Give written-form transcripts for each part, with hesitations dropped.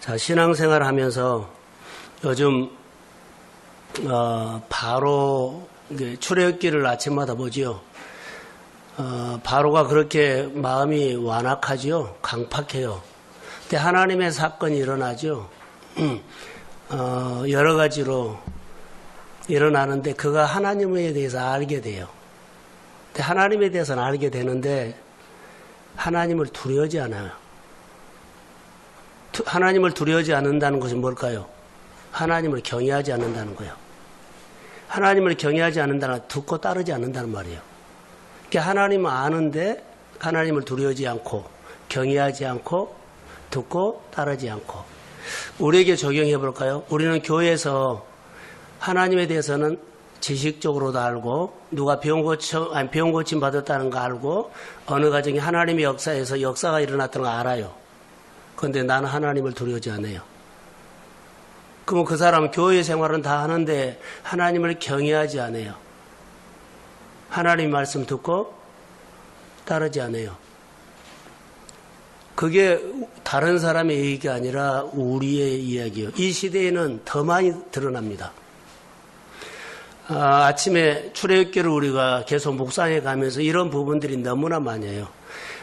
자, 신앙생활 하면서 요즘 바로 출애굽기를 아침마다 보지요. 바로가 그렇게 마음이 완악하지요. 강팍해요. 근데 하나님의 사건이 일어나죠. 여러 가지로 일어나는데 그가 하나님에 대해서 알게 돼요. 근데 하나님에 대해서는 알게 되는데 하나님을 두려워하지 않아요. 하나님을 두려워하지 않는다는 것은 뭘까요? 하나님을 경외하지 않는다는 거예요. 하나님을 경외하지 않는다는 건 듣고 따르지 않는다는 말이에요. 그러니까 하나님은 아는데 하나님을 두려워하지 않고 경외하지 않고 듣고 따르지 않고. 우리에게 적용해 볼까요? 우리는 교회에서 하나님에 대해서는 지식적으로도 알고 누가 병 고침 받았다는 거 알고 어느 가정에 하나님의 역사에서 역사가 일어났다는 거 알아요. 그런데 나는 하나님을 두려워하지 않아요. 그러면 그 사람은 교회 생활은 다 하는데 하나님을 경외하지 않아요. 하나님 말씀 듣고 따르지 않아요. 그게 다른 사람의 얘기가 아니라 우리의 이야기예요. 이 시대에는 더 많이 드러납니다. 아침에 출애굽기를 우리가 계속 묵상해 가면서 이런 부분들이 너무나 많이 해요.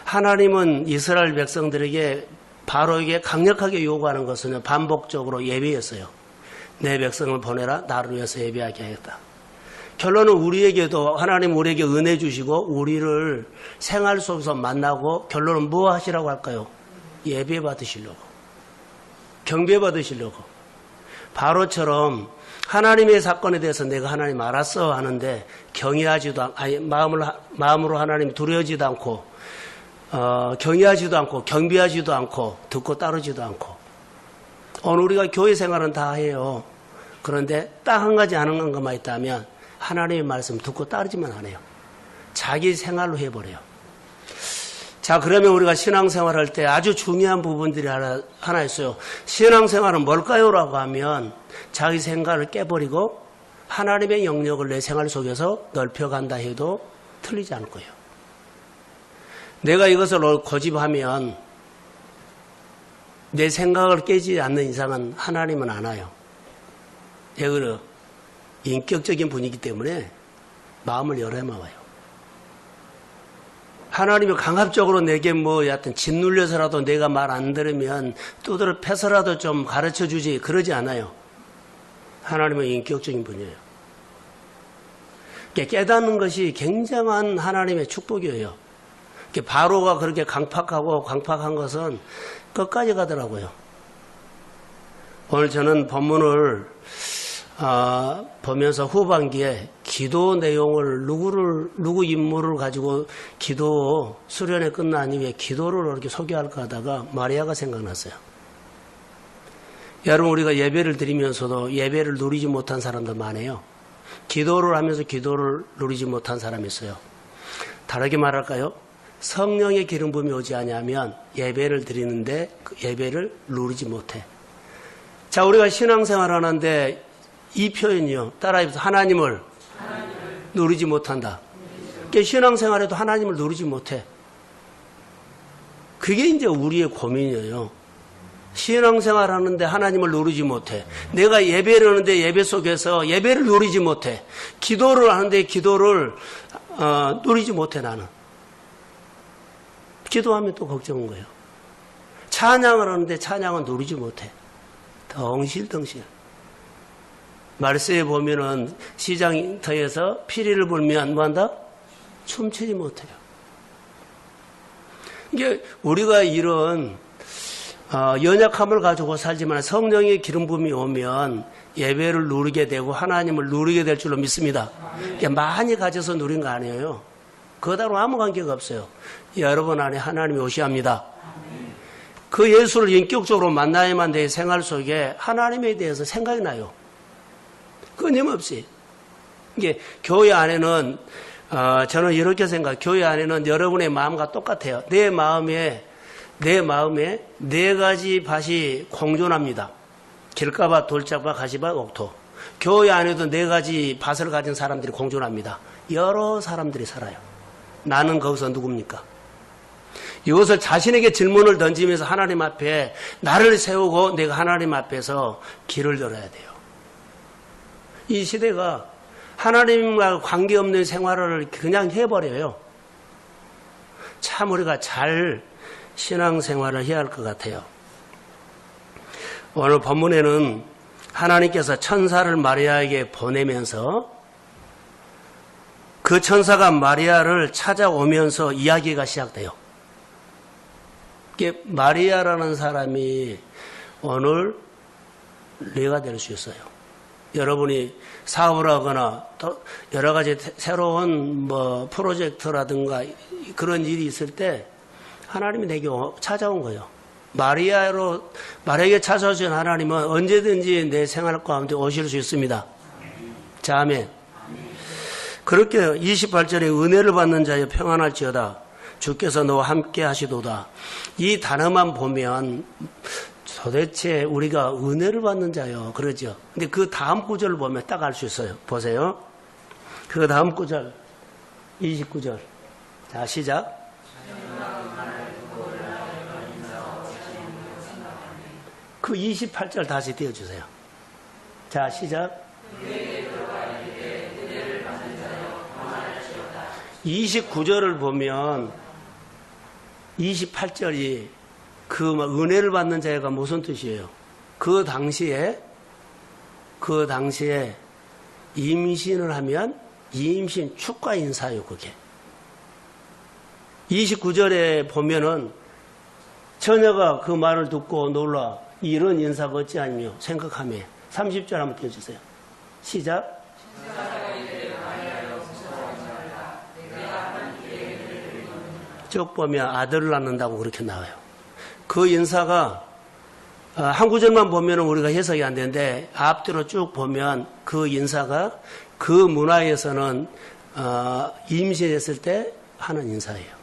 하나님은 이스라엘 백성들에게 바로에게 강력하게 요구하는 것은 반복적으로 예배였어요. 내 백성을 보내라. 나를 위해서 예배하게 하겠다. 결론은 우리에게도 하나님 우리에게 은혜 주시고 우리를 생활 속에서 만나고 결론은 뭐 하시라고 할까요? 예배 받으시려고. 경배 받으시려고. 바로처럼 하나님의 사건에 대해서 내가 하나님 알았어 하는데 경외하지도 않고 마음으로 하나님 두려워하지도 않고 경외하지도 않고 경배하지도 않고 듣고 따르지도 않고. 오늘 우리가 교회 생활은 다 해요. 그런데 딱 한 가지 아는 것만 있다면 하나님의 말씀 듣고 따르지만 안 해요. 자기 생활로 해버려요. 자, 그러면 우리가 신앙생활할 때 아주 중요한 부분들이 하나 있어요. 신앙생활은 뭘까요? 라고 하면 자기 생각을 깨버리고 하나님의 영역을 내 생활 속에서 넓혀간다 해도 틀리지 않을 거예요. 내가 이것을 고집하면 내 생각을 깨지 않는 이상은 하나님은 안 와요. 왜 그래요? 인격적인 분이기 때문에 마음을 열어야만 와요. 하나님이 강압적으로 내게 여하튼 짓눌려서라도 내가 말 안 들으면 두드려 패서라도 좀 가르쳐 주지 그러지 않아요. 하나님은 인격적인 분이에요. 깨닫는 것이 굉장한 하나님의 축복이에요. 바로가 그렇게 강팍한 것은 끝까지 가더라고요. 오늘 저는 본문을 보면서 후반기에 기도 내용을 누구 인물을 가지고 기도 수련회 끝난 이후에 기도를 이렇게 소개할까 하다가 마리아가 생각났어요. 여러분, 우리가 예배를 드리면서도 예배를 누리지 못한 사람들 많아요. 기도를 하면서 기도를 누리지 못한 사람이 있어요. 다르게 말할까요? 성령의 기름 부음이 오지 않으면 예배를 드리는데 그 예배를 누리지 못해. 자, 우리가 신앙생활 하는데 이 표현이요. 따라해보세요. 하나님을 누리지 못한다. 그러니까 신앙생활에도 하나님을 누리지 못해. 그게 이제 우리의 고민이에요. 신앙생활 하는데 하나님을 누리지 못해. 내가 예배를 하는데 예배 속에서 예배를 누리지 못해. 기도를 하는데 기도를 누리지 못해 나는. 기도하면 또 걱정인 거예요. 찬양을 하는데 찬양은 누리지 못해. 덩실덩실. 말세에 보면은 시장터에서 피리를 불면 뭐한다? 춤추지 못해요. 이게 우리가 이런 연약함을 가지고 살지만 성령의 기름 부음이 오면 예배를 누리게 되고 하나님을 누리게 될 줄로 믿습니다. 많이 가져서 누린 거 아니에요. 그거하고 아무 관계가 없어요. 여러분 안에 하나님이 오셔야 합니다. 그 예수를 인격적으로 만나야만 내 생활 속에 하나님에 대해서 생각이 나요. 끊임없이. 이게 교회 안에는 저는 이렇게 생각해요. 교회 안에는 여러분의 마음과 똑같아요. 내 마음에 네 가지 밭이 공존합니다. 길가밭, 돌짝밭, 가시밭, 옥토. 교회 안에도 네 가지 밭을 가진 사람들이 공존합니다. 여러 사람들이 살아요. 나는 거기서 누굽니까? 이것을 자신에게 질문을 던지면서 하나님 앞에 나를 세우고 내가 하나님 앞에서 길을 열어야 돼요. 이 시대가 하나님과 관계없는 생활을 그냥 해버려요. 참 우리가 잘 신앙생활을 해야 할 것 같아요. 오늘 본문에는 하나님께서 천사를 마리아에게 보내면서 그 천사가 마리아를 찾아오면서 이야기가 시작돼요. 이게 마리아라는 사람이 오늘 뇌가 될 수 있어요. 여러분이 사업을 하거나 또 여러 가지 새로운 프로젝트라든가 그런 일이 있을 때 하나님이 내게 찾아온 거예요. 마리아에게 찾아오신 하나님은 언제든지 내 생활 가운데 오실 수 있습니다. 자, 아멘. 그렇게 28절에 은혜를 받는 자여 평안할지어다. 주께서 너와 함께 하시도다. 이 단어만 보면 도대체 우리가 은혜를 받는 자요. 그러죠. 근데 그 다음 구절을 보면 딱 알 수 있어요. 보세요. 그 다음 구절, 29절. 자, 시작. 그 28절 다시 띄워주세요. 자, 시작. 29절을 보면 28절이 그 은혜를 받는 자가 무슨 뜻이에요? 그 당시에 임신을 하면 임신 축가 인사예요, 그게. 29절에 보면은 처녀가 그 말을 듣고 놀라 이런 인사가 어찌 아니며 생각하며 30절 한번 띄워주세요. 시작. 쭉 보면 아들을 낳는다고 그렇게 나와요. 그 인사가 한 구절만 보면 우리가 해석이 안 되는데 앞뒤로 쭉 보면 그 인사가 그 문화에서는 임신했을 때 하는 인사예요.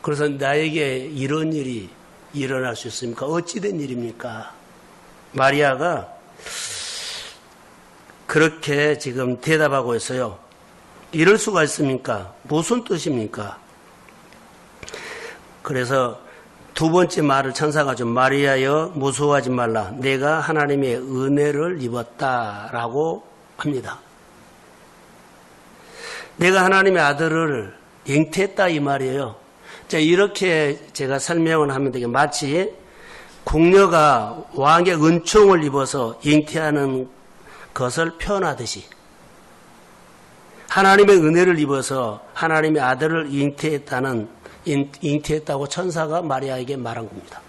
그래서 나에게 이런 일이 일어날 수 있습니까? 어찌된 일입니까? 마리아가 그렇게 지금 대답하고 있어요. 이럴 수가 있습니까? 무슨 뜻입니까? 그래서 두 번째 말을 천사가 좀 마리아여 무서워하지 말라. 내가 하나님의 은혜를 입었다라고 합니다. 내가 하나님의 아들을 잉태했다 이 말이에요. 자, 이렇게 제가 설명을 하면 되게 마치 궁녀가 왕의 은총을 입어서 잉태하는 것을 표현하듯이 하나님의 은혜를 입어서 하나님의 아들을 잉태했다고 천사가 마리아에게 말한 겁니다.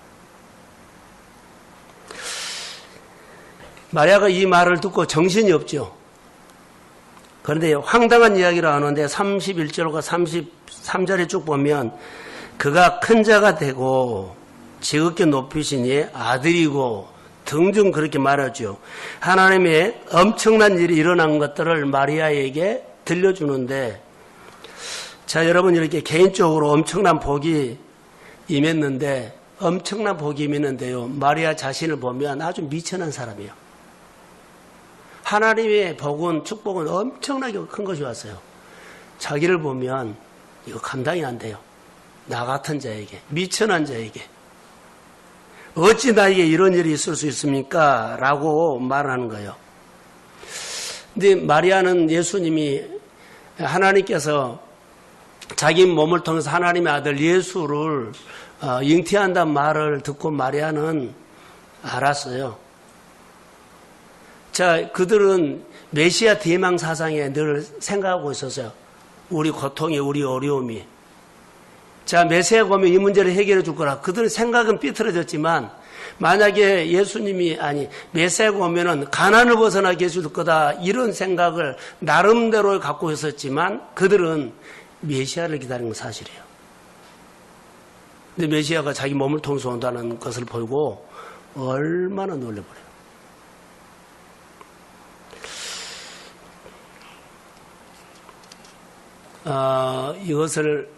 마리아가 이 말을 듣고 정신이 없죠. 그런데 황당한 이야기를 하는데 31절과 33절에 쭉 보면 그가 큰 자가 되고 지극히 높이시니 아들이고 등등 그렇게 말하죠. 하나님의 엄청난 일이 일어난 것들을 마리아에게 들려주는데, 자, 여러분 이렇게 개인적으로 엄청난 복이 임했는데요. 마리아 자신을 보면 아주 미천한 사람이에요. 하나님의 복은, 축복은 엄청나게 큰 것이 왔어요. 자기를 보면 이거 감당이 안 돼요. 나 같은 자에게, 미천한 자에게. 어찌 나에게 이런 일이 있을 수 있습니까? 라고 말하는 거예요. 근데 마리아는 예수님이 하나님께서 자기 몸을 통해서 하나님의 아들 예수를 잉태한다는 말을 듣고 마리아는 알았어요. 자, 그들은 메시아 대망 사상에 늘 생각하고 있었어요. 우리 고통이, 우리 어려움이. 자, 메시아가 오면 이 문제를 해결해 줄 거라. 그들의 생각은 삐뚤어졌지만 만약에 메시아가 오면은 가난을 벗어나 계실 거다. 이런 생각을 나름대로 갖고 있었지만 그들은 메시아를 기다리는 건 사실이에요. 근데 메시아가 자기 몸을 통해서 온다는 것을 보고 얼마나 놀래버려요. 이것을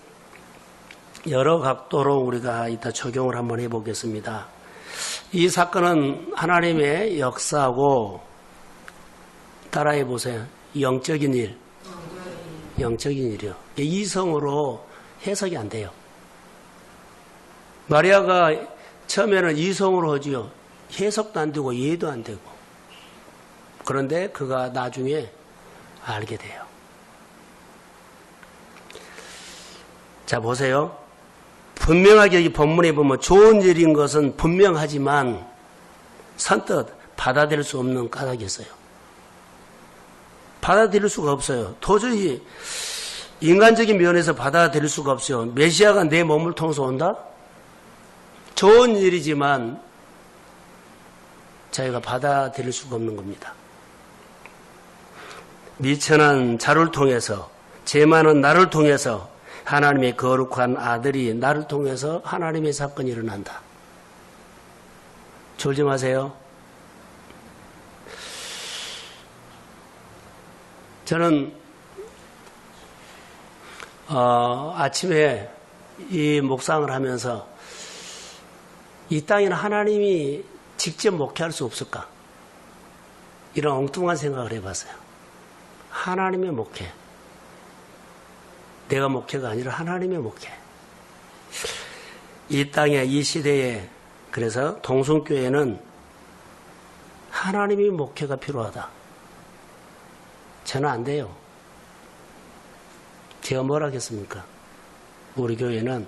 여러 각도로 우리가 이따 적용을 한번 해보겠습니다. 이 사건은 하나님의 역사고, 따라해 보세요. 영적인 일이요. 이성으로 해석이 안 돼요. 마리아가 처음에는 이성으로 하지요. 해석도 안 되고 이해도 안 되고. 그런데 그가 나중에 알게 돼요. 자, 보세요. 분명하게 이 본문에 보면 좋은 일인 것은 분명하지만 선뜻 받아들일 수 없는 까닭이 있어요. 받아들일 수가 없어요. 도저히 인간적인 면에서 받아들일 수가 없어요. 메시아가 내 몸을 통해서 온다? 좋은 일이지만 저희가 받아들일 수가 없는 겁니다. 미천한 자를 통해서, 죄 많은 나를 통해서 하나님의 거룩한 아들이 나를 통해서 하나님의 사건이 일어난다. 졸지 마세요. 저는 아침에 이 묵상을 하면서 이 땅에는 하나님이 직접 목회할 수 없을까? 이런 엉뚱한 생각을 해봤어요. 하나님의 목회. 내가 목회가 아니라 하나님의 목회. 이 땅에, 이 시대에, 그래서 동성교회는 하나님의 목회가 필요하다. 저는 안 돼요. 제가 뭘 하겠습니까? 우리 교회는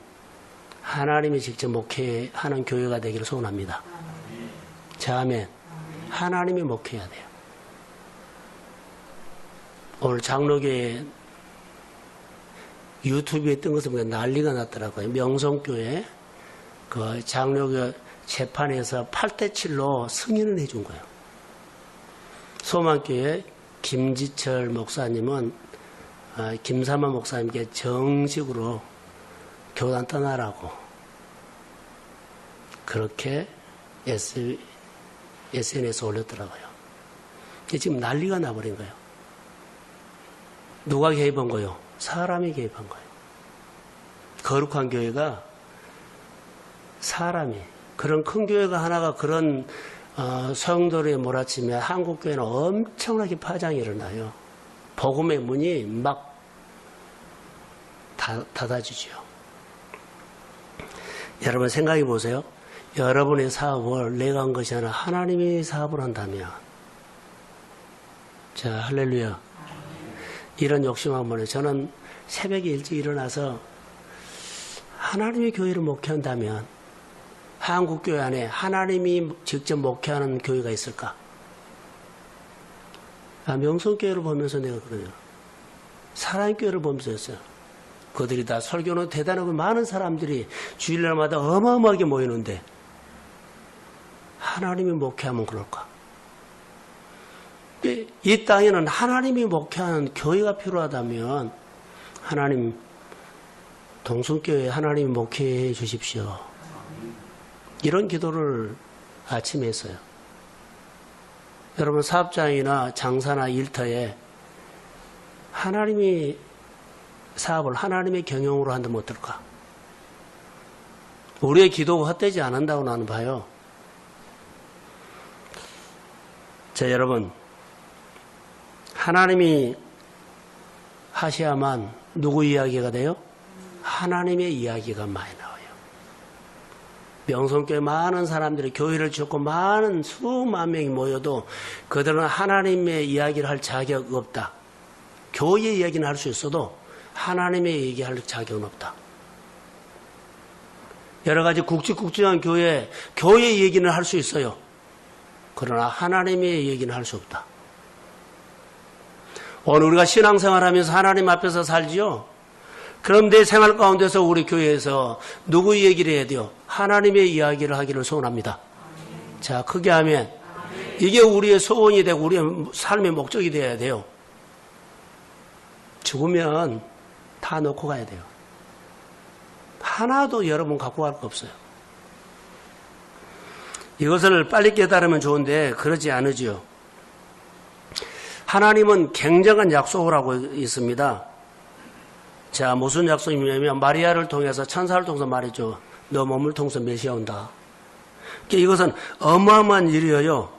하나님이 직접 목회하는 교회가 되기를 소원합니다. 자, 아멘. 하나님이 목회해야 돼요. 오늘 장로교회 유튜브에 뜬 것을 보니까 난리가 났더라고요. 명성교회 그 장로교 재판에서 8대7로 승인을 해준 거예요. 소망교회 김지철 목사님은 김삼만 목사님께 정식으로 교단 떠나라고 그렇게 SNS에 올렸더라고요. 지금 난리가 나버린 거예요. 누가 개입한 거예요? 사람이 개입한 거예요. 거룩한 교회가 사람이, 그런 큰 교회가 하나가 그런 성도를 몰아치면 한국 교회는 엄청나게 파장이 일어나요. 복음의 문이 막 닫아지죠. 여러분 생각해 보세요. 여러분의 사업을 내가 한 것이 아니라 하나님이 사업을 한다면, 자, 할렐루야. 이런 욕심 한번 해요. 저는 새벽에 일찍 일어나서 하나님의 교회를 목회한다면 한국 교회 안에 하나님이 직접 목회하는 교회가 있을까? 명성교회를 보면서 내가 그래요. 사랑교회를 보면서 했어요. 그들이 다 설교는 대단하고 많은 사람들이 주일날마다 어마어마하게 모이는데 하나님이 목회하면 그럴까? 이 땅에는 하나님이 목회하는 교회가 필요하다면 하나님, 동성교회 하나님이 목회해 주십시오. 이런 기도를 아침에 했어요. 여러분 사업장이나 장사나 일터에 하나님이 사업을 하나님의 경영으로 한다면 어떨까? 우리의 기도가 헛되지 않는다고 나는 봐요. 자, 여러분, 하나님이 하셔야만 누구 이야기가 돼요? 하나님의 이야기가 많이 나와요. 명성교회 많은 사람들이 교회를 짓고 많은 수만 명이 모여도 그들은 하나님의 이야기를 할 자격 없다. 교회의 이야기는 할 수 있어도 하나님의 얘기할 자격은 없다. 여러 가지 굵직굵직한 교회의 얘기는 할 수 있어요. 그러나 하나님의 얘기는 할 수 없다. 오늘 우리가 신앙생활하면서 하나님 앞에서 살지요. 그럼 내 생활 가운데서 우리 교회에서 누구 얘기를 해야 돼요? 하나님의 이야기를 하기를 소원합니다. 자, 크게 하면 이게 우리의 소원이 되고 우리의 삶의 목적이 되어야 돼요. 죽으면 다 놓고 가야 돼요. 하나도 여러분 갖고 갈 거 없어요. 이것을 빨리 깨달으면 좋은데 그러지 않으지요. 하나님은 굉장한 약속을 하고 있습니다. 자, 무슨 약속이냐면 마리아를 통해서 천사를 통해서 말했죠. 너 몸을 통해서 메시아 온다. 이것은 어마어마한 일이에요.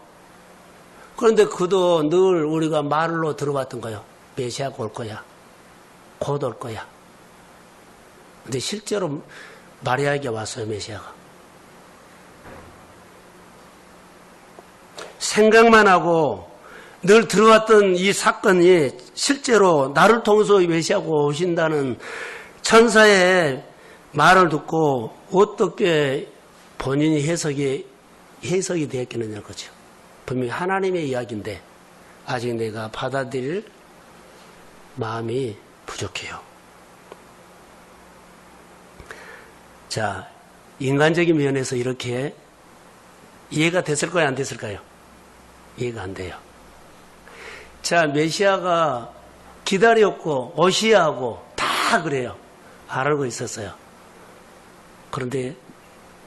그런데 그도 늘 우리가 말로 들어봤던 거예요. 메시아가 올 거야. 곧 올 거야. 근데 실제로 마리아에게 왔어요, 메시아가. 생각만 하고 늘 들어왔던 이 사건이 실제로 나를 통해서 메시아가 오신다는 천사의 말을 듣고 어떻게 본인이 해석이 되었겠느냐는 거죠. 분명히 하나님의 이야기인데 아직 내가 받아들일 마음이 부족해요. 자, 인간적인 면에서 이렇게 이해가 됐을까요? 안 됐을까요? 이해가 안 돼요. 자, 메시아가 기다렸고 오시야 하고 다 그래요. 알고 있었어요. 그런데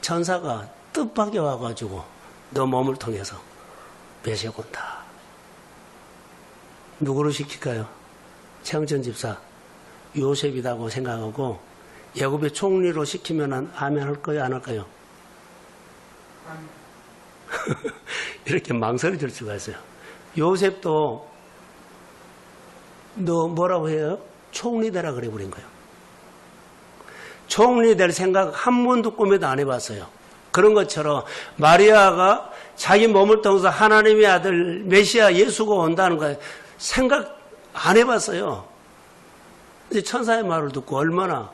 천사가 뜻밖에 와가지고 너 몸을 통해서 메시아가 온다. 누구를 시킬까요? 최영천 집사 요셉이라고 생각하고 야곱의 총리로 시키면 아멘 할 거요, 안 할까요? 이렇게 망설이 들 수가 있어요. 요셉도 너 뭐라고 해요? 총리 되라 그래 버린 거예요. 총리 될 생각 한 번도 꿈에도 안 해봤어요. 그런 것처럼 마리아가 자기 몸을 통해서 하나님의 아들 메시아 예수가 온다는 거 생각 안 해봤어요. 근데 천사의 말을 듣고 얼마나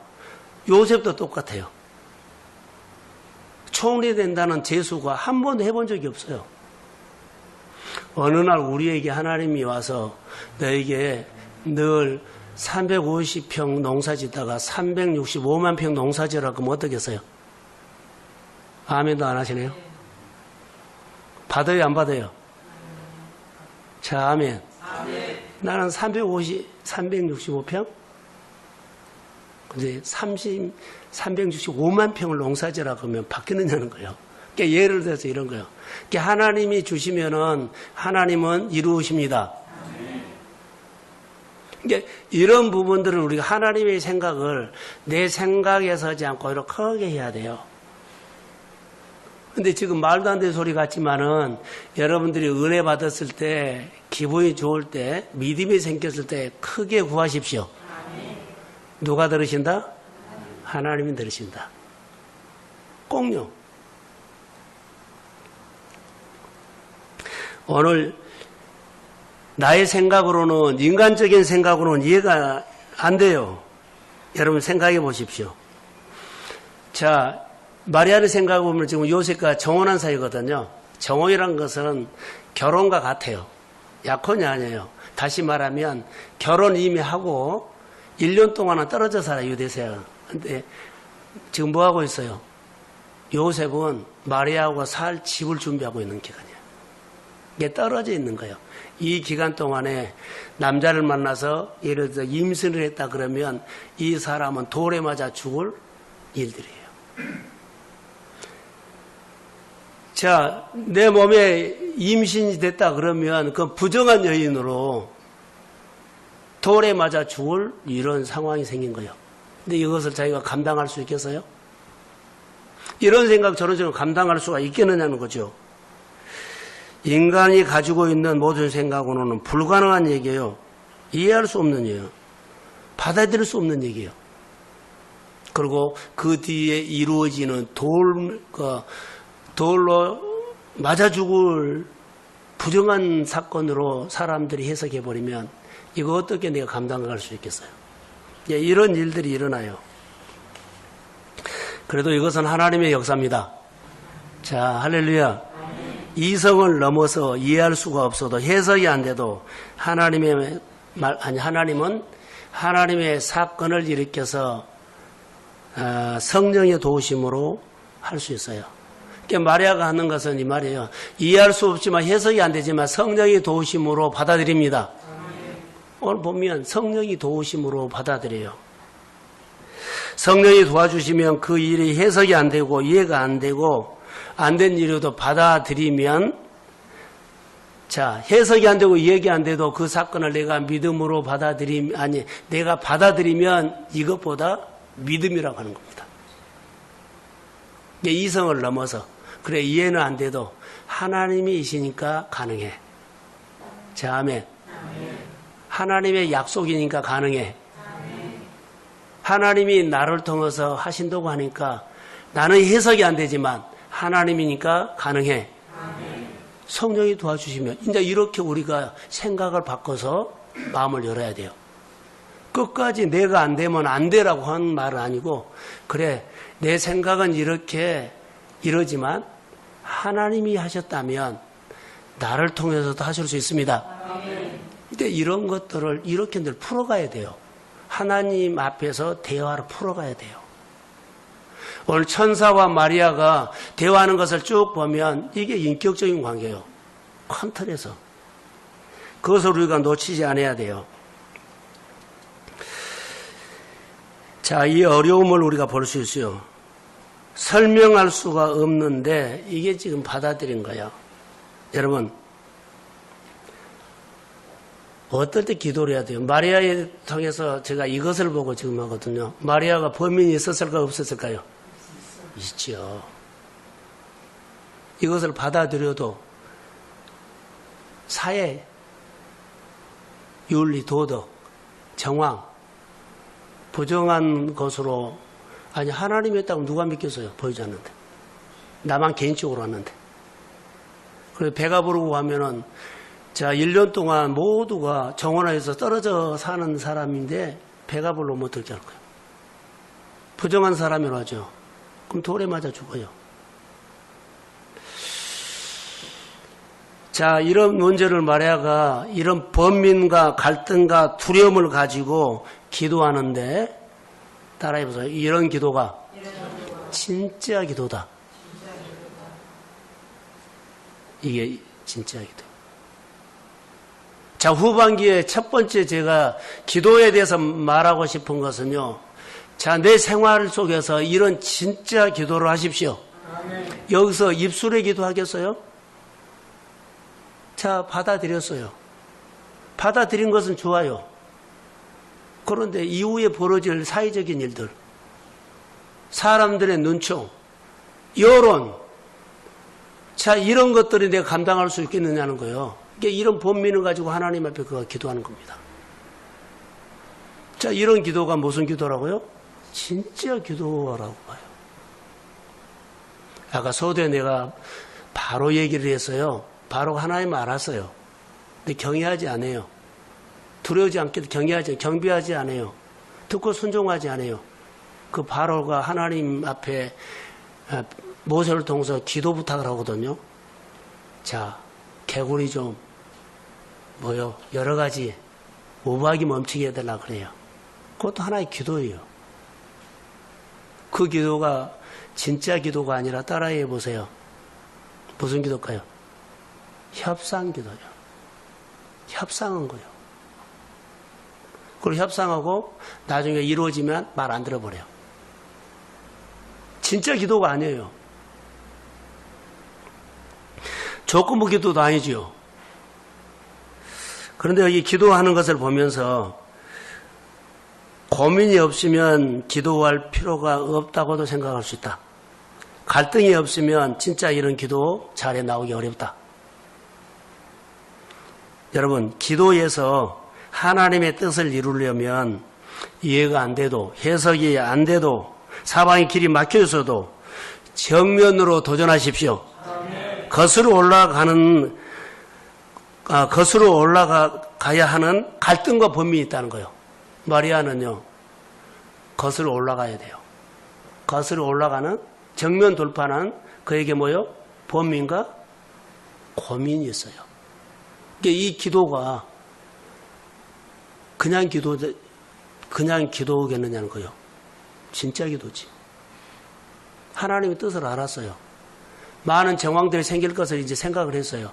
요셉도 똑같아요. 총리 된다는 재수가 한 번도 해본 적이 없어요. 어느 날 우리에게 하나님이 와서 너에게 늘 350평 농사 짓다가 365만 평 농사 지으라고 하면 어떻겠어요? 아멘도 안 하시네요? 받아요, 안 받아요? 자, 아멘. 나는 365평? 이제 365만 평을 농사지으라고 하면 받겠느냐는 거예요. 그러니까 예를 들어서 이런 거예요. 그러니까 하나님이 주시면은 하나님은 이루십니다. 그러니까 이런 부분들을 우리가 하나님의 생각을 내 생각에 서지 않고 이렇게 크게 해야 돼요. 근데 지금 말도 안 되는 소리 같지만은 여러분들이 은혜 받았을 때, 기분이 좋을 때, 믿음이 생겼을 때 크게 구하십시오. 누가 들으신다? 하나님이 들으신다. 꼭요. 오늘 나의 생각으로는, 인간적인 생각으로는 이해가 안 돼요. 여러분 생각해 보십시오. 자, 마리아를 생각해 보면 지금 요셉과 정혼한 사이거든요. 정혼이란 것은 결혼과 같아요. 약혼이 아니에요. 다시 말하면 결혼 이미 하고 1년 동안은 떨어져 살아요, 유대세가. 근데 지금 뭐 하고 있어요? 요셉은 마리아하고 살 집을 준비하고 있는 기간이에요. 이게 떨어져 있는 거예요. 이 기간 동안에 남자를 만나서 예를 들어 임신을 했다 그러면 이 사람은 돌에 맞아 죽을 일들이에요. 자, 내 몸에 임신이 됐다 그러면 그 부정한 여인으로 돌에 맞아 죽을 이런 상황이 생긴 거예요. 근데 이것을 자기가 감당할 수 있겠어요? 이런 생각 저런 생각 감당할 수가 있겠느냐는 거죠. 인간이 가지고 있는 모든 생각으로는 불가능한 얘기예요. 이해할 수 없는 얘기예요. 받아들일 수 없는 얘기예요. 그리고 그 뒤에 이루어지는 돌로 맞아 죽을 부정한 사건으로 사람들이 해석해버리면 이거 어떻게 내가 감당할 수 있겠어요? 이런 일들이 일어나요. 그래도 이것은 하나님의 역사입니다. 자, 할렐루야. 이성을 넘어서 이해할 수가 없어도 해석이 안 돼도 하나님은 하나님의 사건을 일으켜서 성령의 도우심으로 할 수 있어요. 그러니까 마리아가 하는 것은 이 말이에요. 이해할 수 없지만 해석이 안 되지만 성령의 도우심으로 받아들입니다. 오늘 보면 성령이 도우심으로 받아들여요. 성령이 도와주시면 그 일이 해석이 안 되고 이해가 안 되고 안 된 일이라도 받아들이면, 자, 해석이 안 되고 이해가 안 돼도 그 사건을 내가 믿음으로 내가 받아들이면 이것보다 믿음이라고 하는 겁니다. 이성을 넘어서, 그래, 이해는 안 돼도 하나님이 이시니까 가능해. 자, 아멘. 하나님의 약속이니까 가능해. 하나님이 나를 통해서 하신다고 하니까 나는 해석이 안 되지만 하나님이니까 가능해. 성령이 도와주시면 이제 이렇게 우리가 생각을 바꿔서 마음을 열어야 돼요. 끝까지 내가 안 되면 안 되라고 하는 말은 아니고, 그래, 내 생각은 이러지만 하나님이 하셨다면 나를 통해서도 하실 수 있습니다. 근데 이런 것들을 이렇게 늘 풀어가야 돼요. 하나님 앞에서 대화를 풀어가야 돼요. 오늘 천사와 마리아가 대화하는 것을 쭉 보면 이게 인격적인 관계예요. 큰 틀에서. 그것을 우리가 놓치지 않아야 돼요. 자, 이 어려움을 우리가 볼 수 있어요. 설명할 수가 없는데 이게 지금 받아들인 거예요. 여러분, 어떨 때 기도를 해야 돼요? 마리아에 통해서 제가 이것을 보고 지금 하거든요. 마리아가 범인이 있었을까요? 없었을까요? 있죠. 이것을 받아들여도 사회, 윤리, 도덕, 정황, 부정한 것으로, 아니, 하나님이 했다고 누가 믿겠어요? 보이지 않는데. 나만 개인적으로 왔는데. 그래서 배가 부르고 하면은, 자, 1년 동안 모두가 정원에서 떨어져 사는 사람인데, 배가 부르면 어떻게 할 거예요? 부정한 사람이라고 하죠. 그럼 돌에 맞아 죽어요. 자, 이런 문제를 마리아가 이런 번민과 갈등과 두려움을 가지고 기도하는데, 따라해보세요. 이런 기도가 진짜 기도다. 이게 진짜 기도. 자, 후반기에 첫 번째 제가 기도에 대해서 말하고 싶은 것은요. 자, 내 생활 속에서 이런 진짜 기도를 하십시오. 여기서 입술에 기도하겠어요? 자, 받아들였어요. 받아들인 것은 좋아요. 그런데 이후에 벌어질 사회적인 일들, 사람들의 눈총, 여론, 자, 이런 것들이 내가 감당할 수 있겠느냐는 거예요. 이게 이런 본민을 가지고 하나님 앞에 그가 기도하는 겁니다. 자, 이런 기도가 무슨 기도라고요? 진짜 기도라고 봐요. 아까 소대 내가 바로 얘기를 했어요. 바로 하나님 알았어요. 근데 경외하지 않아요. 두려우지 않게도 경배하지 않아요. 듣고 순종하지 않아요. 그 바로가 하나님 앞에 모세를 통해서 기도 부탁을 하거든요. 자, 개구리 좀 여러 가지 우박이 멈추게 해달라 그래요. 그것도 하나의 기도예요. 그 기도가 진짜 기도가 아니라 따라해 보세요. 무슨 기도일까요? 협상 기도요. 협상한 거예요. 그리고 협상하고 나중에 이루어지면 말 안 들어버려요. 진짜 기도가 아니에요. 조건부 기도도 아니죠. 그런데 여기 기도하는 것을 보면서 고민이 없으면 기도할 필요가 없다고도 생각할 수 있다. 갈등이 없으면 진짜 이런 기도 잘해 나오기 어렵다. 여러분, 기도에서 하나님의 뜻을 이루려면 이해가 안 돼도, 해석이 안 돼도, 사방의 길이 막혀 있어도 정면으로 도전하십시오. 거스로 올라가야 하는 갈등과 범민이 있다는 거예요. 마리아는요, 거스로 올라가야 돼요. 거스로 올라가는 정면 돌파는 그에게 범민과 고민이 있어요. 이 기도가 그냥 기도겠느냐는 거예요. 진짜 기도지. 하나님의 뜻을 알았어요. 많은 정황들이 생길 것을 이제 생각을 했어요.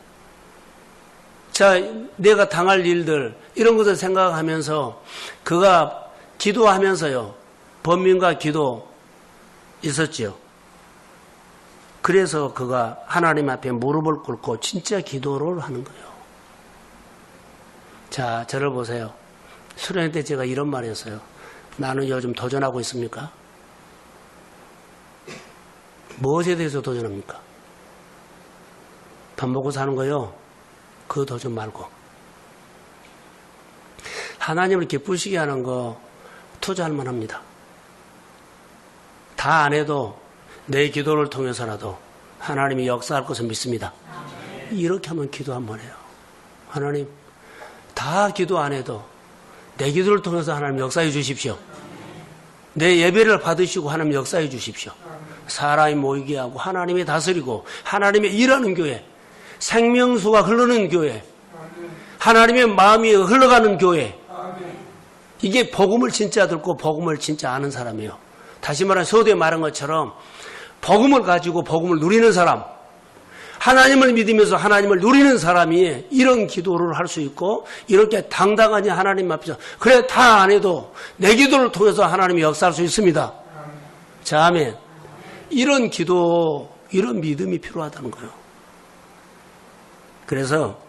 자, 내가 당할 일들, 이런 것을 생각하면서 그가 기도하면서요, 범민과 기도 있었지요. 그래서 그가 하나님 앞에 무릎을 꿇고 진짜 기도를 하는 거예요. 자, 저를 보세요. 수련회 때 제가 이런 말 했어요. 나는 요즘 도전하고 있습니까? 무엇에 대해서 도전합니까? 밥 먹고 사는 거요. 그 도전 말고. 하나님을 기쁘시게 하는 거 투자할 만합니다. 다 안 해도 내 기도를 통해서라도 하나님이 역사할 것을 믿습니다. 이렇게 하면 기도 한번 해요. 하나님, 다 기도 안 해도 내 기도를 통해서 하나님 역사해 주십시오. 내 예배를 받으시고 하나님 역사해 주십시오. 사람이 모이게 하고 하나님이 다스리고 하나님이 일하는 교회, 생명수가 흐르는 교회, 하나님의 마음이 흘러가는 교회, 이게 복음을 진짜 듣고 복음을 진짜 아는 사람이에요. 다시 말하면 서두에 말한 것처럼 복음을 가지고 복음을 누리는 사람, 하나님을 믿으면서 하나님을 누리는 사람이 이런 기도를 할 수 있고 이렇게 당당하니 하나님 앞에서 그래 다 안 해도 내 기도를 통해서 하나님이 역사할 수 있습니다. 자, 아멘. 이런 기도, 이런 믿음이 필요하다는 거예요. 그래서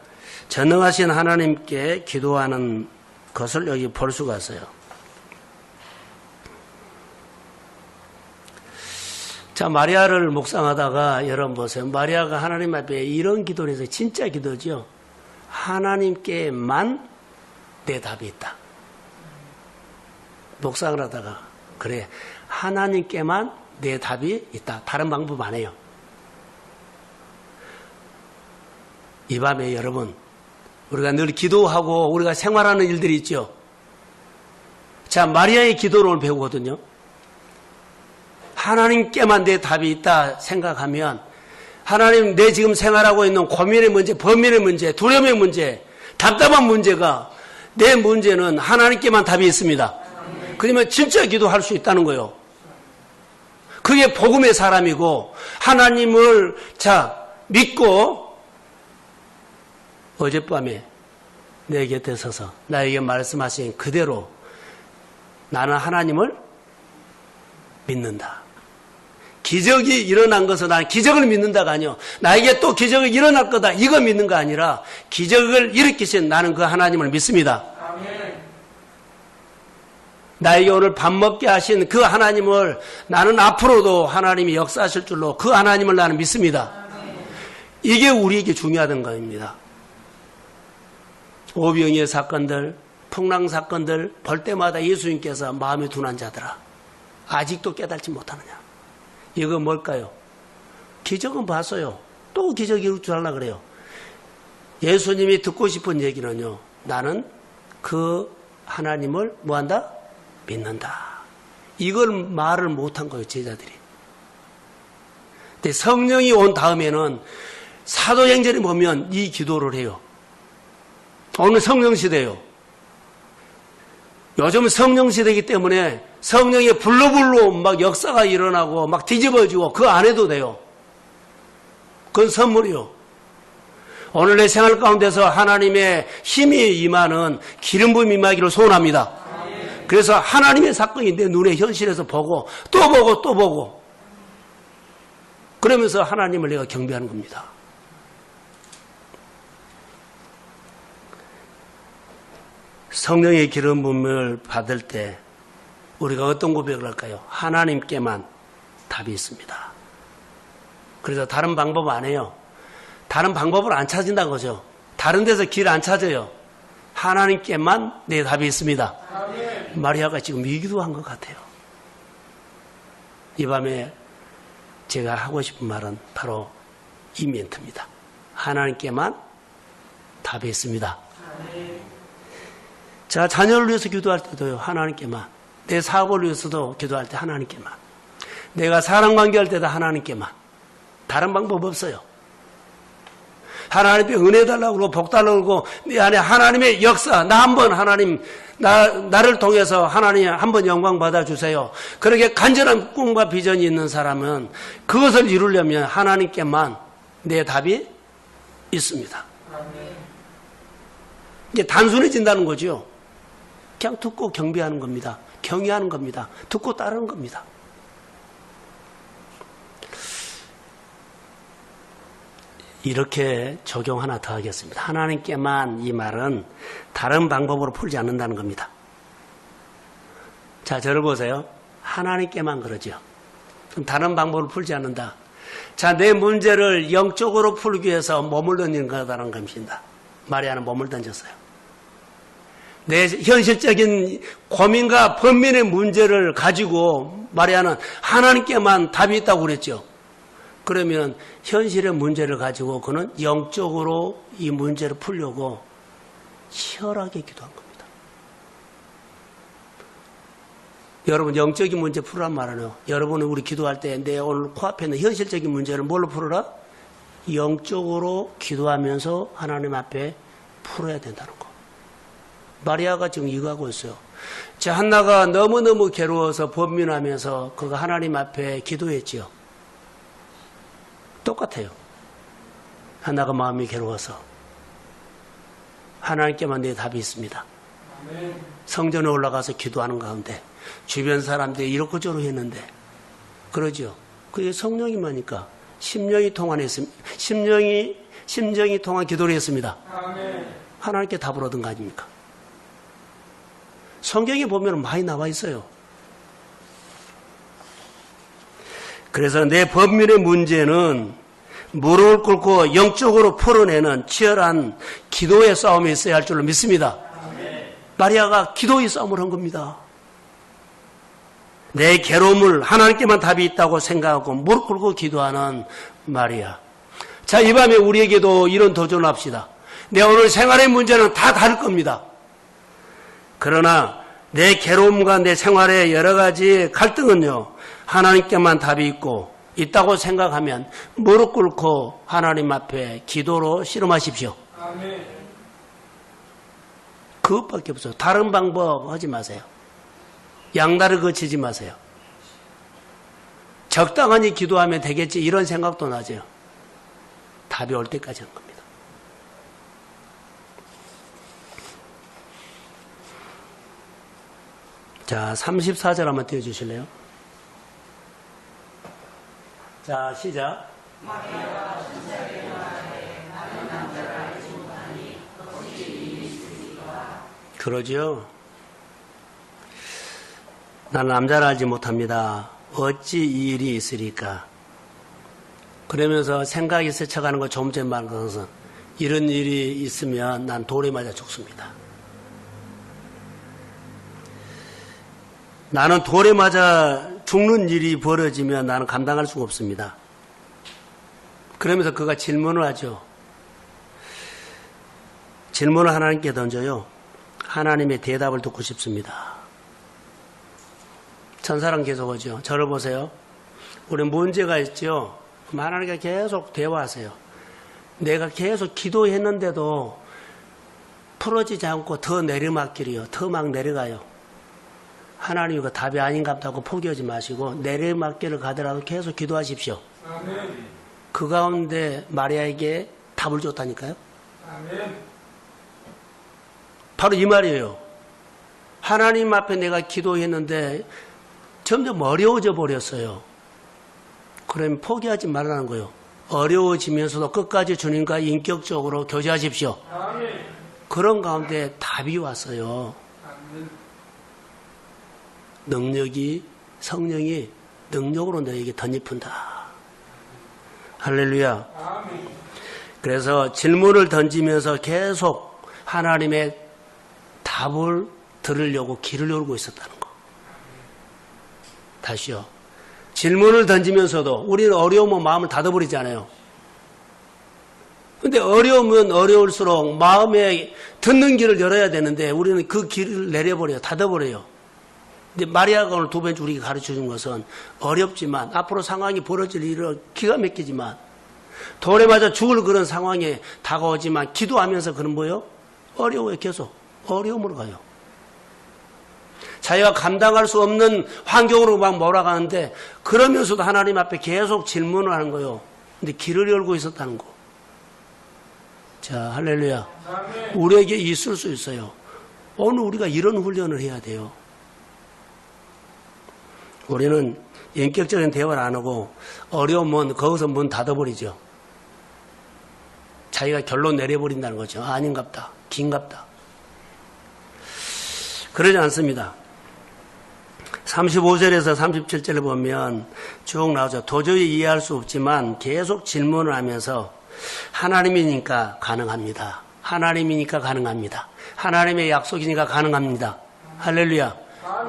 전능하신 하나님께 기도하는 것을 여기 볼 수가 있어요. 자, 마리아를 묵상하다가 여러분 보세요. 마리아가 하나님 앞에 이런 기도를 해서 진짜 기도죠. 하나님께만 내 답이 있다. 묵상을 하다가 그래, 하나님께만 내 답이 있다. 다른 방법 안 해요. 이 밤에 여러분, 우리가 늘 기도하고 우리가 생활하는 일들이 있죠. 자, 마리아의 기도를 오늘 배우거든요. 하나님께만 내 답이 있다 생각하면 하나님, 내 지금 생활하고 있는 고민의 문제, 범민의 문제, 두려움의 문제, 답답한 문제가, 내 문제는 하나님께만 답이 있습니다. 그러면 진짜 기도할 수 있다는 거예요. 그게 복음의 사람이고 하나님을 믿고 어젯밤에 내 곁에 서서 나에게 말씀하신 그대로 나는 하나님을 믿는다. 기적이 일어난 것은 나는 기적을 믿는다가 아니요. 나에게 또 기적이 일어날 거다. 이거 믿는 거 아니라 기적을 일으키신 나는 그 하나님을 믿습니다. 아멘. 나에게 오늘 밥 먹게 하신 그 하나님을 나는 앞으로도 하나님이 역사하실 줄로 그 하나님을 나는 믿습니다. 아멘. 이게 우리에게 중요하던 겁니다. 오병이의 사건들, 풍랑 사건들 볼 때마다 예수님께서 마음이 둔한 자들아 아직도 깨닫지 못하느냐. 이거 뭘까요? 기적은 봤어요. 또 기적이 이룰 줄 알라 그래요. 예수님이 듣고 싶은 얘기는요. 나는 그 하나님을 뭐한다? 믿는다. 이걸 말을 못한 거예요. 제자들이. 근데 성령이 온 다음에는 사도행전에 보면 이 기도를 해요. 오늘 성령 시대예요. 요즘은 성령 시대이기 때문에 성령의 불로불로 막 역사가 일어나고 막 뒤집어지고 그거 안 해도 돼요. 그건 선물이요. 오늘 내 생활 가운데서 하나님의 힘이 임하는 기름 부음이 임하기를 소원합니다. 그래서 하나님의 사건이 내 눈에 현실에서 보고 또 보고 또 보고 그러면서 하나님을 내가 경배하는 겁니다. 성령의 기름 부음을 받을 때 우리가 어떤 고백을 할까요? 하나님께만 답이 있습니다. 그래서 다른 방법 안 해요. 다른 방법을 안 찾는다는 거죠. 다른 데서 길 안 찾아요. 하나님께만 내 답이 있습니다. 아멘. 마리아가 지금 이 기도한 것 같아요. 이 밤에 제가 하고 싶은 말은 바로 이 멘트입니다. 하나님께만 답이 있습니다. 아멘. 자, 자녀를 위해서 기도할 때도요. 하나님께만. 내 사업을 위해서도 기도할 때 하나님께만. 내가 사람 관계할 때도 하나님께만. 다른 방법 없어요. 하나님께 은혜 달라고 그러고 복 달라고 그러고 내 안에 하나님의 역사, 나 한번 하나님, 나를 통해서 하나님 한번 영광 받아주세요. 그렇게 간절한 꿈과 비전이 있는 사람은 그것을 이루려면 하나님께만 내 답이 있습니다. 이게 단순해진다는 거죠. 그냥 듣고 경배하는 겁니다. 경외하는 겁니다. 듣고 따르는 겁니다. 이렇게 적용 하나 더 하겠습니다. 하나님께만 이 말은 다른 방법으로 풀지 않는다는 겁니다. 자, 저를 보세요. 하나님께만 그러죠. 그럼 다른 방법으로 풀지 않는다. 자, 내 문제를 영적으로 풀기 위해서 몸을 던지는 거다라는 겁니다. 마리아는 몸을 던졌어요. 내 현실적인 고민과 번민의 문제를 가지고 마리아는 하나님께만 답이 있다고 그랬죠. 그러면 현실의 문제를 가지고 그는 영적으로 이 문제를 풀려고 치열하게 기도한 겁니다. 여러분, 영적인 문제 풀으란 말은요, 여러분은 우리 기도할 때 내 오늘 코앞에 있는 현실적인 문제를 뭘로 풀어라? 영적으로 기도하면서 하나님 앞에 풀어야 된다는 거. 마리아가 지금 이거 하고 있어요. 자, 한나가 너무너무 괴로워서 번민하면서 그가 하나님 앞에 기도했지요. 똑같아요. 한나가 마음이 괴로워서 하나님께만 내 답이 있습니다. 성전에 올라가서 기도하는 가운데 주변 사람들이 이렇게저렇게 했는데, 그러죠. 그게 성령이마니까 심령이 통한 기도를 했습니다. 하나님께 답을 얻은 거 아닙니까? 성경에 보면 많이 나와 있어요. 그래서 내 번민의 문제는 무릎을 꿇고 영적으로 풀어내는 치열한 기도의 싸움이 있어야 할 줄로 믿습니다. 마리아가 기도의 싸움을 한 겁니다. 내 괴로움을 하나님께만 답이 있다고 생각하고 무릎 꿇고 기도하는 마리아. 자, 이 밤에 우리에게도 이런 도전을 합시다. 내 오늘 생활의 문제는 다 다를 겁니다. 그러나 내 괴로움과 내 생활의 여러 가지 갈등은요, 하나님께만 답이 있다고 생각하면 무릎 꿇고 하나님 앞에 기도로 씨름하십시오. 아멘. 그것밖에 없어요. 다른 방법 하지 마세요. 양다를 거치지 마세요. 적당하니 기도하면 되겠지 이런 생각도 나죠. 답이 올 때까지 하는 겁니다. 자, 34절 한번 띄워주실래요? 자, 시작. 그러죠. 나는 남자를 알지 못합니다. 어찌 이 일이 있으리까? 그러면서 생각이 스쳐가는 거 좀 전에 말한 것은, 이런 일이 있으면 난 돌에 맞아 죽습니다. 나는 돌에 맞아 죽는 일이 벌어지면 나는 감당할 수가 없습니다. 그러면서 그가 질문을 하죠. 질문을 하나님께 던져요. 하나님의 대답을 듣고 싶습니다. 천사랑 계속 오죠. 저를 보세요. 우리 문제가 있죠. 하나님과 계속 대화하세요. 내가 계속 기도했는데도 풀어지지 않고 더 내리막길이요. 더 막 내려가요. 하나님 이거 답이 아닌갑다고 포기하지 마시고 내리막길을 가더라도 계속 기도하십시오. 아멘. 그 가운데 마리아에게 답을 줬다니까요. 아멘. 바로 이 말이에요. 하나님 앞에 내가 기도했는데 점점 어려워져 버렸어요. 그러면 포기하지 말라는 거예요. 어려워지면서도 끝까지 주님과 인격적으로 교제하십시오. 아멘. 그런 가운데 답이 왔어요. 아멘. 성령이 능력으로 너에게 덧입힌다. 할렐루야. 아멘. 그래서 질문을 던지면서 계속 하나님의 답을 들으려고 길을 열고 있었다는 거. 다시요. 질문을 던지면서도 우리는 어려우면 마음을 닫아버리잖아요. 근데 어려우면 어려울수록 마음에 듣는 길을 열어야 되는데 우리는 그 길을 내려버려요. 닫아버려요. 근데 마리아가 오늘 두 번째 우리에게 가르쳐 준 것은 어렵지만 앞으로 상황이 벌어질 일은 기가 막히지만 돌에 맞아 죽을 그런 상황에 다가오지만 기도하면서 그런 뭐요? 어려워요. 계속 어려움으로 가요. 자기가 감당할 수 없는 환경으로 막 몰아가는데 그러면서도 하나님 앞에 계속 질문을 하는 거예요. 근데 길을 열고 있었다는 거. 자, 할렐루야. 우리에게 있을 수 있어요. 오늘 우리가 이런 훈련을 해야 돼요. 우리는 인격적인 대화를 안 하고 어려우면 거기서 문 닫아버리죠. 자기가 결론 내려버린다는 거죠. 아닌갑다. 긴갑다. 그러지 않습니다. 35절에서 37절을 보면 쭉 나오죠. 도저히 이해할 수 없지만 계속 질문을 하면서 하나님이니까 가능합니다. 하나님이니까 가능합니다. 하나님의 약속이니까 가능합니다. 할렐루야.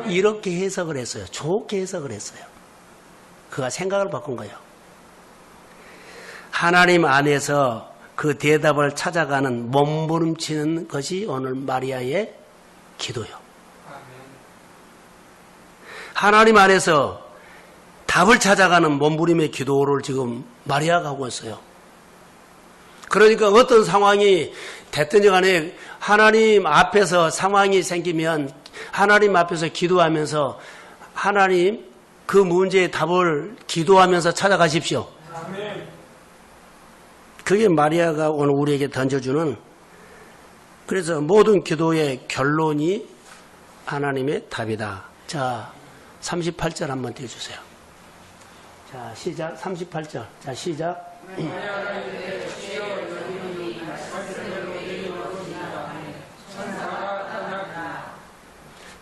이렇게 해석을 했어요. 좋게 해석을 했어요. 그가 생각을 바꾼 거예요. 하나님 안에서 그 대답을 찾아가는 몸부림치는 것이 오늘 마리아의 기도요. 하나님 안에서 답을 찾아가는 몸부림의 기도를 지금 마리아가 하고 있어요. 그러니까 어떤 상황이 됐든지 간에 하나님 앞에서 상황이 생기면 하나님 앞에서 기도하면서 하나님 그 문제의 답을 기도하면서 찾아가십시오. 그게 마리아가 오늘 우리에게 던져주는, 그래서 모든 기도의 결론이 하나님의 답이다. 자, 38절 한번 띄워주세요. 자, 시작. 38절. 자, 시작.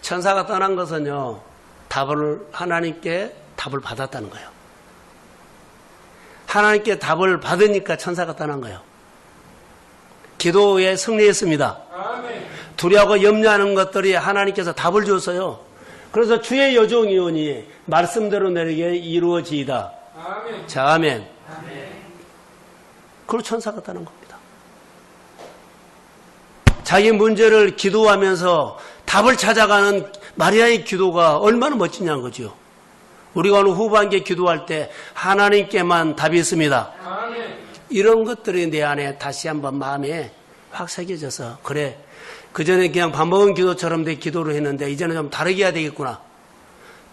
천사가 떠난 것은요, 하나님께 답을 받았다는 거예요. 하나님께 답을 받으니까 천사가 떠난 거예요. 기도에 승리했습니다. 두려워하고 염려하는 것들이 하나님께서 답을 줬어요. 그래서 주의 여종이오니 말씀대로 내게 이루어지이다. 아멘. 자, 아멘. 그리고 천사가 떠난 겁니다. 자기 문제를 기도하면서 답을 찾아가는 마리아의 기도가 얼마나 멋지냐는 거죠. 우리가 오늘 후반기에 기도할 때 하나님께만 답이 있습니다. 아멘. 이런 것들이 내 안에 다시 한번 마음에 확 새겨져서, 그래, 그전에 그냥 밥 먹은 기도처럼 내 기도를 했는데 이제는 좀 다르게 해야 되겠구나.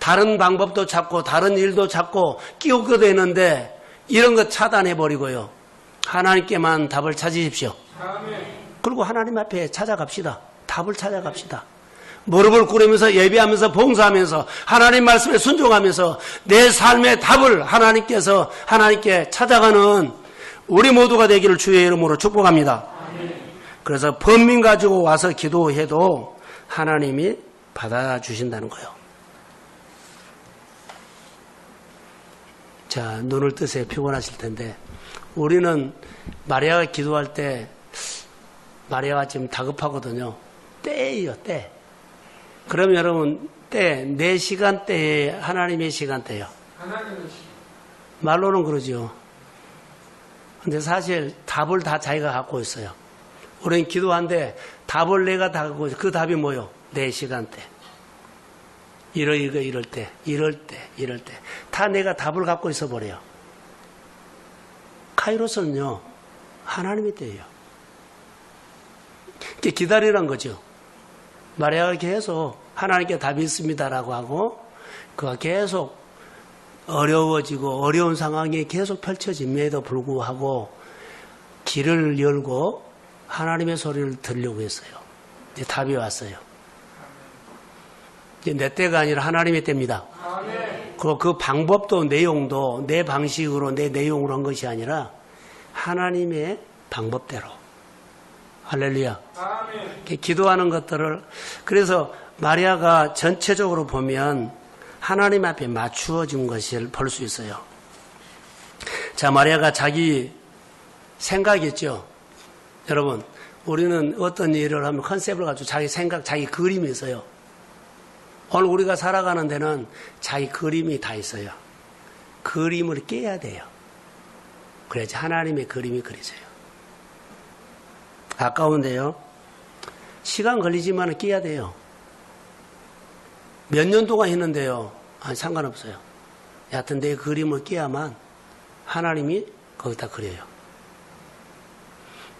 다른 방법도 찾고 다른 일도 찾고 끼우기도 했는데 이런 것 차단해버리고요, 하나님께만 답을 찾으십시오. 아멘. 그리고 하나님 앞에 찾아갑시다. 답을 찾아갑시다. 무릎을 꿇으면서 예배하면서 봉사하면서 하나님 말씀에 순종하면서 내 삶의 답을 하나님께 찾아가는 우리 모두가 되기를 주의 이름으로 축복합니다. 그래서 번민 가지고 와서 기도해도 하나님이 받아주신다는 거예요. 자, 눈을 뜨세요. 피곤하실 텐데. 우리는 마리아가 기도할 때 마리아가 지금 다급하거든요. 때예요, 때. 그럼 여러분, 때, 내 시간대에 하나님의 시간대요. 말로는 그러죠. 근데 사실 답을 다 자기가 갖고 있어요. 우리는 기도한데 답을 내가 다 갖고 있어요. 그 답이 뭐요? 내 시간대. 이럴 때. 다 내가 답을 갖고 있어 버려요. 카이로스는요, 하나님의 때예요. 기다리란 거죠. 마리아가 계속 하나님께 답이 있습니다라고 하고, 그가 계속 어려워지고 어려운 상황이 계속 펼쳐짐에도 불구하고 길을 열고 하나님의 소리를 들으려고 했어요. 이제 답이 왔어요. 이제 내 때가 아니라 하나님의 때입니다. 그리고 그 방법도 내용도 내 방식으로 내 내용으로 한 것이 아니라 하나님의 방법대로. 할렐루야. 기도하는 것들을, 그래서 마리아가 전체적으로 보면 하나님 앞에 맞추어진 것을 볼 수 있어요. 자, 마리아가 자기 생각이었죠. 여러분, 우리는 어떤 일을 하면 컨셉을 가지고 자기 생각, 자기 그림이 있어요. 오늘 우리가 살아가는 데는 자기 그림이 다 있어요. 그림을 깨야 돼요. 그래야지 하나님의 그림이 그려져요. 아까운데요. 시간 걸리지만 깨야 돼요. 몇 년 동안 했는데요. 상관없어요. 여하튼 내 그림을 깨야만 하나님이 거기다 그려요.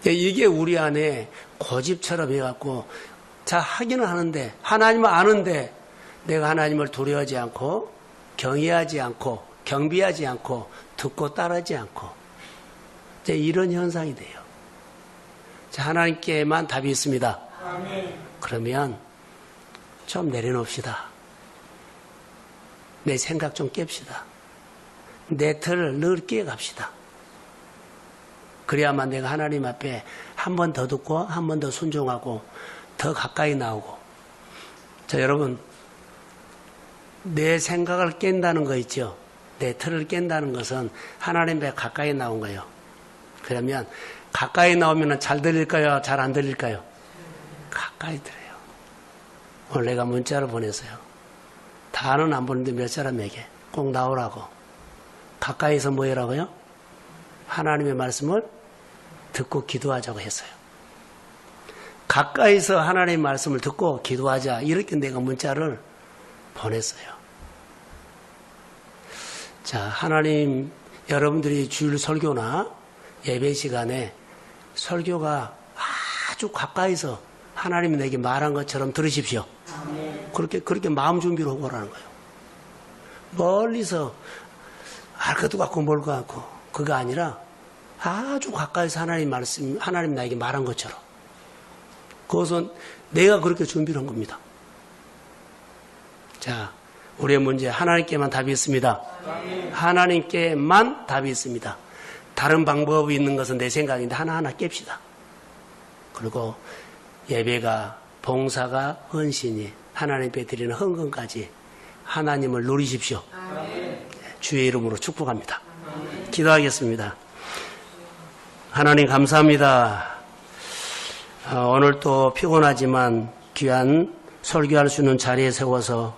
이게 우리 안에 고집처럼 해갖고, 자, 하기는 하는데, 하나님을 아는데, 내가 하나님을 두려워하지 않고, 경외하지 않고, 경비하지 않고, 듣고 따르지 않고, 이런 현상이 돼요. 자, 하나님께만 답이 있습니다. 아멘. 그러면 좀 내려놓읍시다. 내 생각 좀 깹시다. 내 틀을 늘 깨갑시다. 그래야만 내가 하나님 앞에 한 번 더 듣고 한 번 더 순종하고 더 가까이 나오고. 자, 여러분, 내 생각을 깬다는 거 있죠. 내 틀을 깬다는 것은 하나님 앞에 가까이 나온 거예요. 그러면 가까이 나오면 잘 들릴까요? 잘 안 들릴까요? 가까이 들어요. 오늘 내가 문자를 보냈어요. 다는 안 보는데 몇 사람에게 꼭 나오라고. 가까이서 뭐 해라고요? 하나님의 말씀을 듣고 기도하자고 했어요. 가까이서 하나님의 말씀을 듣고 기도하자. 이렇게 내가 문자를 보냈어요. 자, 하나님, 여러분들이 주일 설교나 예배 시간에 설교가 아주 가까이서 하나님이 내게 말한 것처럼 들으십시오. 그렇게 마음 준비를 하고 오라는 거예요. 멀리서 알 것도 같고 뭘 것 같고 그거 아니라 아주 가까이서 하나님 말씀, 하나님 나에게 말한 것처럼. 그것은 내가 그렇게 준비를 한 겁니다. 자, 우리의 문제 하나님께만 답이 있습니다. 하나님께만 답이 있습니다. 다른 방법이 있는 것은 내 생각인데 하나하나 깹시다. 그리고 예배가, 봉사가, 헌신이 하나님께 드리는 헌금까지 하나님을 누리십시오. 주의 이름으로 축복합니다. 기도하겠습니다. 하나님 감사합니다. 오늘 또 피곤하지만 귀한 설교할 수 있는 자리에 세워서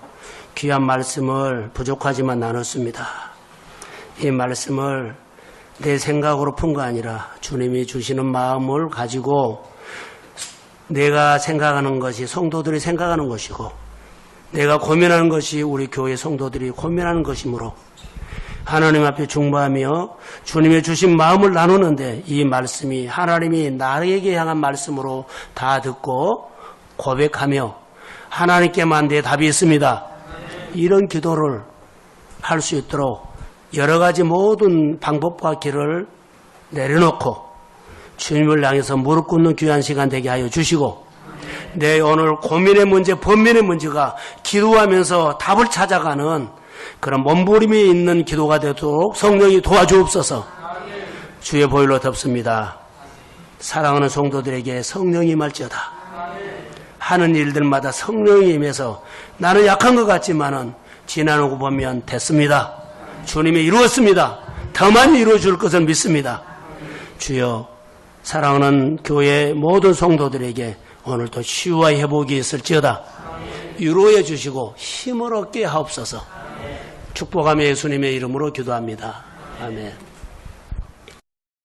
귀한 말씀을 부족하지만 나눴습니다. 이 말씀을 내 생각으로 푼 거 아니라 주님이 주시는 마음을 가지고 내가 생각하는 것이 성도들이 생각하는 것이고 내가 고민하는 것이 우리 교회 성도들이 고민하는 것이므로 하나님 앞에 중보하며 주님의 주신 마음을 나누는데 이 말씀이 하나님이 나에게 향한 말씀으로 다 듣고 고백하며 하나님께만 내 답이 있습니다. 이런 기도를 할 수 있도록 여러 가지 모든 방법과 길을 내려놓고 주님을 향해서 무릎 꿇는 귀한 시간 되게 하여 주시고 내 오늘 고민의 문제, 번민의 문제가 기도하면서 답을 찾아가는 그런 몸부림이 있는 기도가 되도록 성령이 도와주옵소서. 주의 보혈로 덮습니다. 사랑하는 성도들에게 성령이 임할지어다. 하는 일들마다 성령이 임해서 나는 약한 것 같지만은 지나고 보면 됐습니다. 주님이 이루었습니다. 더 많이 이루어줄 것을 믿습니다. 주여 사랑하는 교회 모든 성도들에게 오늘도 치유와 회복이 있을지어다. 위로해 주시고 힘을 얻게 하옵소서. 축복하며 예수님의 이름으로 기도합니다. 아멘.